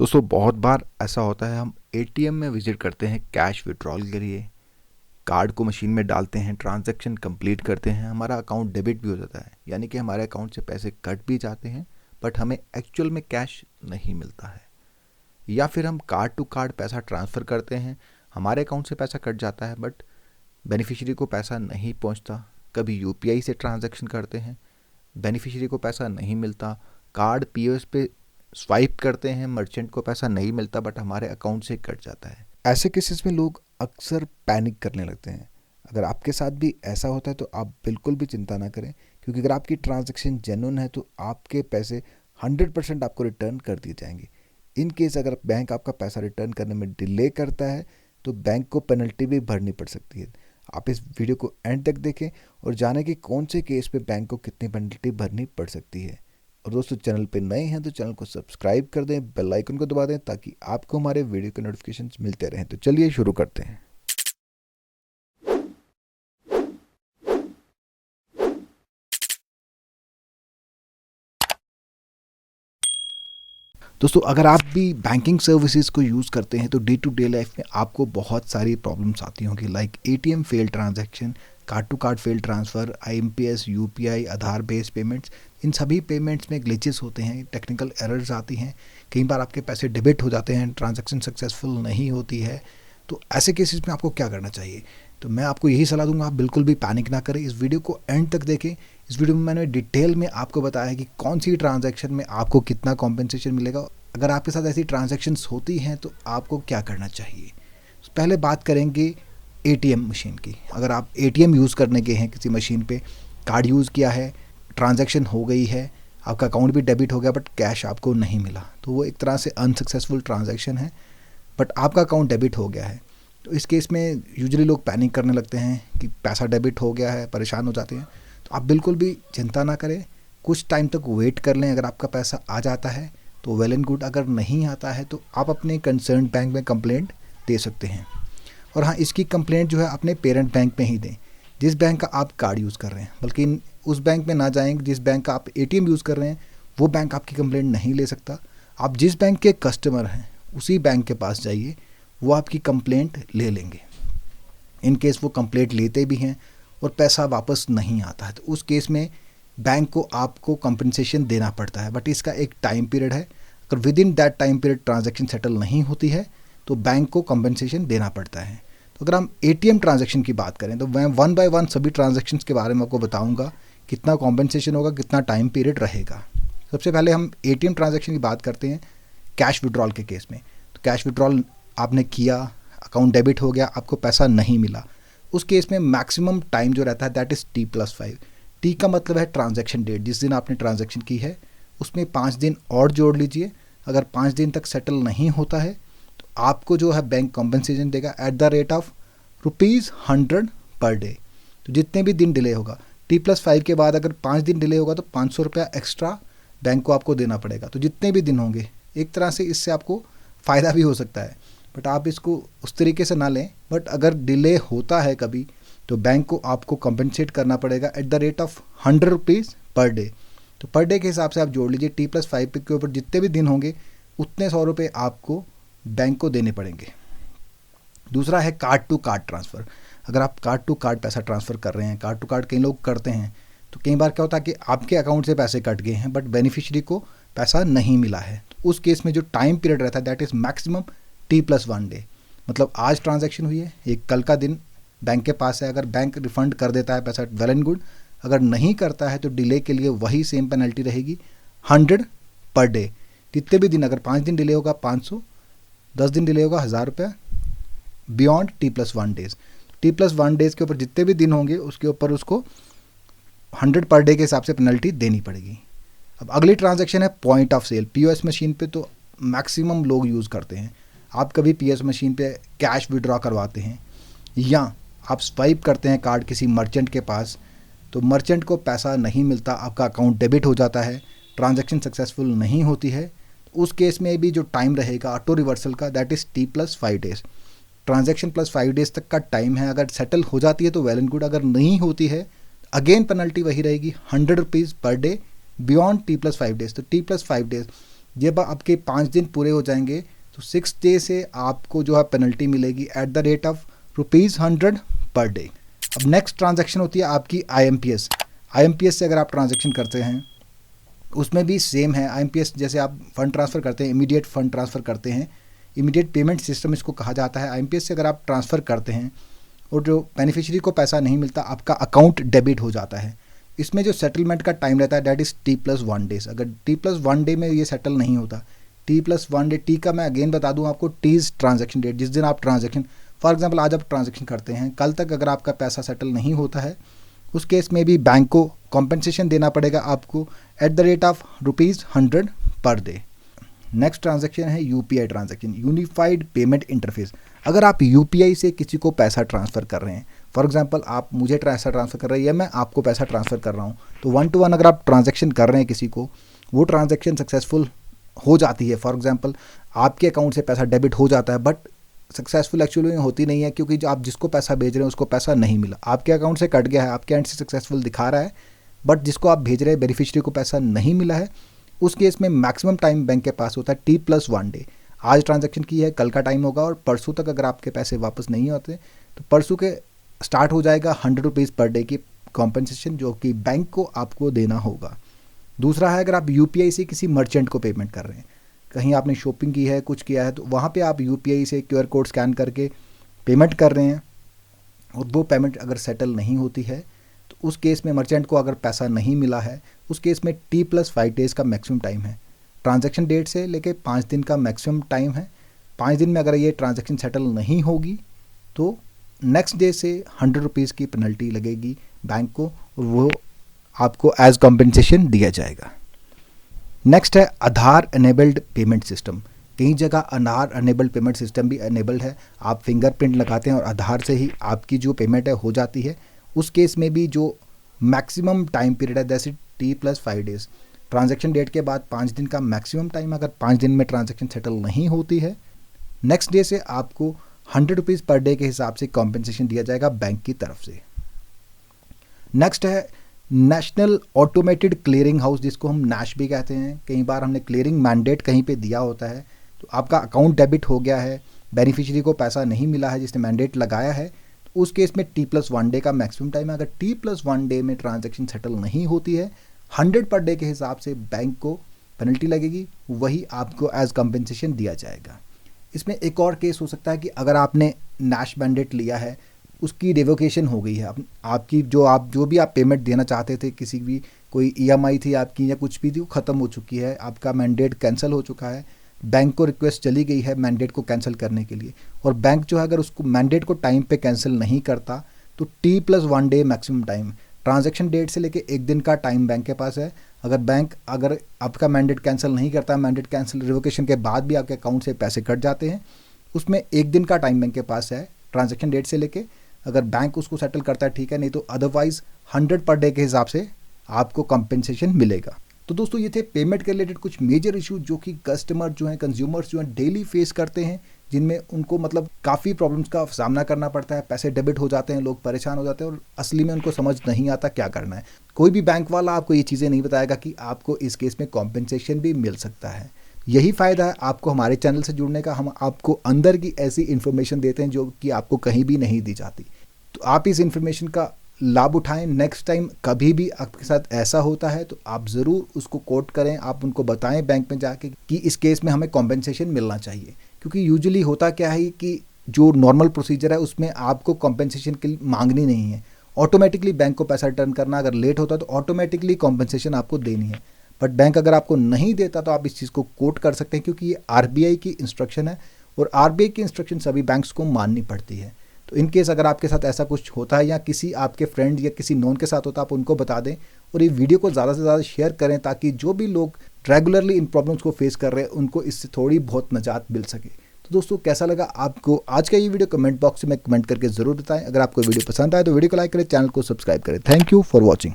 दोस्तों बहुत बार ऐसा होता है, हम एटीएम में विजिट करते हैं कैश विड्रॉल के लिए, कार्ड को मशीन में डालते हैं, ट्रांजैक्शन कंप्लीट करते हैं, हमारा अकाउंट डेबिट भी हो जाता है, यानी कि हमारे अकाउंट से पैसे कट भी जाते हैं बट हमें एक्चुअल में कैश नहीं मिलता है। या फिर हम कार्ड टू कार्ड पैसा ट्रांसफ़र करते हैं, हमारे अकाउंट से पैसा कट जाता है बट बेनिफिशियरी को पैसा नहीं पहुंचता। कभी यूपीआई से ट्रांजैक्शन करते हैं, बेनिफिशियरी को पैसा नहीं मिलता। कार्ड पीओएस पे स्वाइप करते हैं, मर्चेंट को पैसा नहीं मिलता बट हमारे अकाउंट से कट जाता है। ऐसे केसेस में लोग अक्सर पैनिक करने लगते हैं। अगर आपके साथ भी ऐसा होता है तो आप बिल्कुल भी चिंता ना करें, क्योंकि अगर आपकी ट्रांजैक्शन जेन्युइन है तो आपके पैसे 100% आपको रिटर्न कर दिए जाएंगे। इन केस अगर बैंक आपका पैसा रिटर्न करने में डिले करता है तो बैंक को पेनल्टी भी भरनी पड़ सकती है। आप इस वीडियो को एंड तक देखें और जानें कि कौन से केस पे बैंक को कितनी पेनल्टी भरनी पड़ सकती है। और दोस्तों, चैनल पे नए हैं तो चैनल को सब्सक्राइब कर दें, बेल आइकन को दबा दें ताकि आपको हमारे वीडियो के नोटिफिकेशंस मिलते रहें। तो चलिए शुरू करते हैं। दोस्तों, अगर आप भी बैंकिंग सर्विसेज को यूज़ करते हैं तो डे टू डे लाइफ में आपको बहुत सारी प्रॉब्लम्स आती होंगी, like ATM fail transaction, card to card fail transfer, IMPS, UPI, Aadhaar based payments. इन सभी पेमेंट्स में ग्लिचेस होते हैं, टेक्निकल एरर्स आती हैं, कई बार आपके पैसे डेबिट हो जाते हैं, ट्रांजैक्शन सक्सेसफुल नहीं होती है। तो ऐसे केसेस में आपको क्या करना चाहिए? तो मैं आपको यही सलाह दूंगा, आप बिल्कुल भी पैनिक ना करें, इस वीडियो को एंड तक देखें। इस वीडियो में मैंने डिटेल में आपको बताया कि कौन सी ट्रांजैक्शन में आपको कितना कॉम्पेंसेशन मिलेगा। अगर आपके साथ ऐसी ट्रांजैक्शंस होती हैं तो आपको क्या करना चाहिए। पहले बात करेंगे एटीएम मशीन की। अगर आप एटीएम यूज़ करने के हैं, किसी मशीन पे कार्ड यूज़ किया है, ट्रांजैक्शन हो गई है, आपका अकाउंट भी डेबिट हो गया बट कैश आपको नहीं मिला, तो वो एक तरह से अनसक्सेसफुल ट्रांजैक्शन है, बट आपका अकाउंट डेबिट हो गया है। तो इस केस में यूजुअली लोग पैनिक करने लगते हैं कि पैसा डेबिट हो गया है, परेशान हो जाते हैं। तो आप बिल्कुल भी चिंता ना करें, कुछ टाइम तक वेट कर लें। अगर आपका पैसा आ जाता है तो वेल एंड गुड, अगर नहीं आता है तो आप अपने कंसर्न बैंक में कंप्लेंट दे सकते हैं। और हाँ, इसकी कंप्लेंट जो है अपने पेरेंट बैंक में ही दें, जिस बैंक का आप कार्ड यूज़ कर रहे हैं। बल्कि उस बैंक में ना जाएंगे जिस बैंक का आप एटीएम यूज़ कर रहे हैं, वो बैंक आपकी कंप्लेंट नहीं ले सकता। आप जिस बैंक के कस्टमर हैं उसी बैंक के पास जाइए, वो आपकी कंप्लेंट ले लेंगे। इन केस वो कंप्लेंट लेते भी हैं और पैसा वापस नहीं आता है तो उस केस में बैंक को आपको कंपनसेशन देना पड़ता है, बट इसका एक टाइम पीरियड है। अगर with in that time period transaction settle नहीं होती है तो बैंक को कंपनसेशन देना पड़ता है। तो अगर हम एटीएम ट्रांजैक्शन की बात करें तो मैं वन बाय वन सभी ट्रांजैक्शंस के बारे में आपको बताऊंगा, कितना कॉम्पनसेशन होगा, कितना टाइम पीरियड रहेगा। सबसे पहले हम एटीएम ट्रांजैक्शन की बात करते हैं कैश विड्रॉल के केस में। तो कैश विड्रॉल आपने किया, अकाउंट डेबिट हो गया, आपको पैसा नहीं मिला, उस केस में मैक्सिमम टाइम जो रहता है दैट इज़ T+5। टी का मतलब है ट्रांजैक्शन डेट, जिस दिन आपने ट्रांजैक्शन की है उसमें 5 दिन और जोड़ लीजिए। अगर 5 दिन तक सेटल नहीं होता है तो आपको जो है बैंक कॉम्पनसेशन देगा at the rate of ₹100 per day. तो जितने भी दिन डिले होगा, T+5 के बाद अगर 5 दिन डिले होगा तो ₹500 एक्स्ट्रा बैंक को आपको देना पड़ेगा। तो जितने भी दिन होंगे, एक तरह से इससे आपको फ़ायदा भी हो सकता है, बट आप इसको उस तरीके से ना लें। बट अगर डिले होता है कभी तो बैंक को आपको कंपनसेट करना पड़ेगा at the rate of ₹100 per day. तो पर डे के हिसाब से आप जोड़ लीजिए, T+5 के ऊपर जितने भी दिन होंगे उतने ₹100 आपको बैंक को देने पड़ेंगे। दूसरा है कार्ड टू कार्ड ट्रांसफ़र। अगर आप कार्ड टू कार्ड पैसा ट्रांसफ़र कर रहे हैं, कार्ड टू कार्ड कई लोग करते हैं, तो कई बार क्या होता है कि आपके अकाउंट से पैसे कट गए हैं बट बेनिफिशियरी को पैसा नहीं मिला है। तो उस केस में जो टाइम पीरियड रहता है that is maximum T+1 day. मतलब आज ट्रांजैक्शन हुई है, एक कल का दिन बैंक के पास है। अगर बैंक रिफंड कर देता है पैसा, वेल एंड गुड। अगर नहीं करता है तो डिले के लिए वही सेम पेनल्टी रहेगी, 100 पर डे। जितने भी दिन, अगर 5 दिन डिले होगा 500, 10 दिन डिले होगा ₹1000 beyond T+1 days. T+1 days के ऊपर जितने भी दिन होंगे उसके ऊपर उसको 100 पर डे के हिसाब से पेनल्टी देनी पड़ेगी। अब अगली ट्रांजैक्शन है point of sale. POS machine पे तो मैक्सिमम लोग यूज़ करते हैं। आप कभी पीओएस मशीन पे कैश विड्रॉ करवाते हैं या आप स्वाइप करते हैं कार्ड किसी मर्चेंट के पास, तो मर्चेंट को पैसा नहीं मिलता, आपका अकाउंट डेबिट हो जाता है, ट्रांजैक्शन सक्सेसफुल नहीं होती है, उस केस में भी जो टाइम रहेगा ऑटो रिवर्सल का that is T+5 days. Transaction +5 days तक का टाइम है। अगर सेटल हो जाती है तो वेल एंड गुड, अगर नहीं होती है अगेन पेनल्टी वही रहेगी, ₹100 per day beyond T+5 days. तो T+5 डेज जब आपके 5 दिन पूरे हो जाएंगे तो 6 डे से आपको जो है पेनल्टी मिलेगी at the rate of ₹100 per day. अब नेक्स्ट ट्रांजैक्शन होती है आपकी IMPS। IMPS से अगर आप ट्रांजैक्शन करते हैं उसमें भी सेम है। IMPS जैसे आप फंड ट्रांसफ़र करते हैं, इमीडिएट फंड ट्रांसफ़र करते हैं, इमीडिएट पेमेंट सिस्टम इसको कहा जाता है। IMPS से अगर आप ट्रांसफ़र करते हैं और जो बेनिफिशियरी को पैसा नहीं मिलता, आपका अकाउंट डेबिट हो जाता है। इसमें जो सेटलमेंट का टाइम रहता है दैट इज़ T+1 डेज। अगर T+1 डे में ये सेटल नहीं होता, T+1 डे, टी का मैं अगेन बता दूं आपको, टी इज़ ट्रांजैक्शन डेट, जिस दिन आप ट्रांजैक्शन, फॉर एग्जांपल आज आप ट्रांजैक्शन करते हैं, कल तक अगर आपका पैसा सेटल नहीं होता है, उस केस में भी बैंक को कॉम्पेंसेशन देना पड़ेगा आपको at the rate of ₹100 per day. Next transaction है UPI transaction, unified payment interface. अगर आप UPI से किसी को पैसा ट्रांसफ़र कर रहे हैं, फॉर एग्जांपल आप मुझे पैसा ट्रांसफ़र कर रहे हैं या मैं आपको पैसा ट्रांसफ़र कर रहा हूं, तो 1 to 1 अगर आप ट्रांजैक्शन कर रहे हैं किसी को, वो ट्रांजैक्शन सक्सेसफुल हो जाती है। फॉर एग्जांपल आपके अकाउंट से पैसा डेबिट हो जाता है, बट सक्सेसफुल एक्चुअली होती नहीं है, क्योंकि जो आप जिसको पैसा भेज रहे हैं उसको पैसा नहीं मिला, आपके अकाउंट से कट गया है, आपके एंड से सक्सेसफुल दिखा रहा है, बट जिसको आप भेज रहे हैं बेनिफिशियरी को पैसा नहीं मिला है। उस केस में मैक्सिमम टाइम बैंक के पास होता है T+1 डे। आज ट्रांजैक्शन की है, कल का टाइम होगा, और परसों तक अगर आपके पैसे वापस नहीं होते तो परसों के स्टार्ट हो जाएगा ₹100 पर डे की कॉम्पेंसेशन, जो कि बैंक को आपको देना होगा। दूसरा है, अगर आप UPI से किसी मर्चेंट को पेमेंट कर रहे हैं, कहीं आपने शॉपिंग की है, कुछ किया है, तो वहाँ पे आप UPI से QR कोड स्कैन करके पेमेंट कर रहे हैं और वो पेमेंट अगर सेटल नहीं होती है तो उस केस में मर्चेंट को अगर पैसा नहीं मिला है, उस केस में T+5 डेज़ का मैक्सिमम टाइम है। ट्रांजैक्शन डेट से लेके 5 दिन का मैक्सिमम टाइम है। 5 दिन में अगर ये ट्रांजैक्शन सेटल नहीं होगी तो नेक्स्ट डे से ₹100 की पेनल्टी लगेगी बैंक को, और वो आपको एज कॉम्पेंसेशन दिया जाएगा। नेक्स्ट है आधार एनेबल्ड पेमेंट सिस्टम। कई जगह आधार एनेबल्ड पेमेंट सिस्टम भी एनेबल्ड है, आप फिंगरप्रिंट लगाते हैं और आधार से ही आपकी जो पेमेंट है हो जाती है। उस केस में भी जो मैक्सिमम टाइम पीरियड है जैसे T+5 डेज़, ट्रांजैक्शन डेट के बाद 5 दिन का मैक्सिमम टाइम, अगर 5 दिन में ट्रांजैक्शन सेटल नहीं होती है, नेक्स्ट डे से आपको ₹100 पर डे के हिसाब से कॉम्पेंसेशन दिया जाएगा बैंक की तरफ से। नेक्स्ट है नेशनल ऑटोमेटेड क्लियरिंग हाउस, जिसको हम NACH भी कहते हैं। कई बार हमने क्लियरिंग मैंडेट कहीं पे दिया होता है, तो आपका अकाउंट डेबिट हो गया है, बेनिफिशियरी को पैसा नहीं मिला है जिसने मैंडेट लगाया है, तो उस केस में T+1 डे का मैक्सिमम टाइम है। अगर T+1 डे में ट्रांजैक्शन सेटल नहीं होती है, 100 पर डे के हिसाब से बैंक को पेनल्टी लगेगी, वही आपको एज कंपेंसेशन दिया जाएगा। इसमें एक और केस हो सकता है कि अगर आपने NACH मैंडेट लिया है, उसकी रिवोकेशन हो गई है, आपकी जो भी आप पेमेंट देना चाहते थे, किसी भी कोई EMI थी आपकी या कुछ भी थी, वो ख़त्म हो चुकी है, आपका मैंडेट कैंसिल हो चुका है, बैंक को रिक्वेस्ट चली गई है मैंडेट को कैंसिल करने के लिए, और बैंक जो है अगर उसको मैंडेट को टाइम पे कैंसिल नहीं करता तो T+1 day maximum time, transaction date से लेके 1 दिन का टाइम बैंक के पास है। अगर आपका मैंडेट कैंसिल नहीं करता, मैंडेट कैंसिल रिवोकेशन के बाद भी आपके अकाउंट से पैसे कट जाते हैं, उसमें 1 दिन का टाइम बैंक के पास है ट्रांजैक्शन डेट से लेके। अगर बैंक उसको सेटल करता है ठीक है, नहीं तो अदरवाइज 100 पर डे के हिसाब से आपको कंपेंसेशन मिलेगा। तो दोस्तों ये थे पेमेंट के रिलेटेड कुछ मेजर इशू जो कि कस्टमर जो हैं, कंज्यूमर्स जो हैं डेली फेस करते हैं, जिनमें उनको मतलब काफ़ी प्रॉब्लम्स का सामना करना पड़ता है, पैसे डेबिट हो जाते हैं, लोग परेशान हो जाते हैं और असली में उनको समझ नहीं आता क्या करना है। कोई भी बैंक वाला आपको ये चीज़ें नहीं बताएगा कि आपको इस केस में कॉम्पेंसेशन भी मिल सकता है। यही फ़ायदा है आपको हमारे चैनल से जुड़ने का, हम आपको अंदर की ऐसी इन्फॉर्मेशन देते हैं जो कि आपको कहीं भी नहीं दी जाती। तो आप इस इन्फॉर्मेशन का लाभ उठाएं। नेक्स्ट टाइम कभी भी आपके साथ ऐसा होता है तो आप ज़रूर उसको कोट करें, आप उनको बताएं बैंक में जाके कि इस केस में हमें कॉम्पेंसेशन मिलना चाहिए। क्योंकि यूजुअली होता क्या है कि जो नॉर्मल प्रोसीजर है उसमें आपको कॉम्पेंसेशन की मांगनी नहीं है, ऑटोमेटिकली बैंक को पैसा रिटर्न करना, अगर लेट होता है तो ऑटोमेटिकली कॉम्पेंसेशन आपको देनी है। बट बैंक अगर आपको नहीं देता तो आप इस चीज़ को कोट कर सकते हैं, क्योंकि ये RBI की इंस्ट्रक्शन है और RBI की इंस्ट्रक्शन सभी बैंक्स को माननी पड़ती है। तो इन केस अगर आपके साथ ऐसा कुछ होता है या किसी आपके फ्रेंड या किसी नोन के साथ होता है, आप उनको बता दें और ये वीडियो को ज़्यादा से ज़्यादा शेयर करें, ताकि जो भी लोग रेगुलरली इन प्रॉब्लम्स को फेस कर रहे हैं उनको इससे थोड़ी बहुत निजात मिल सके। तो दोस्तों कैसा लगा आपको आज का ये वीडियो, कमेंट बॉक्स में कमेंट करके ज़रूर बताएं। अगर आपको वीडियो पसंद आए तो वीडियो को लाइक करें, चैनल को सब्सक्राइब करें। Thank you for watching.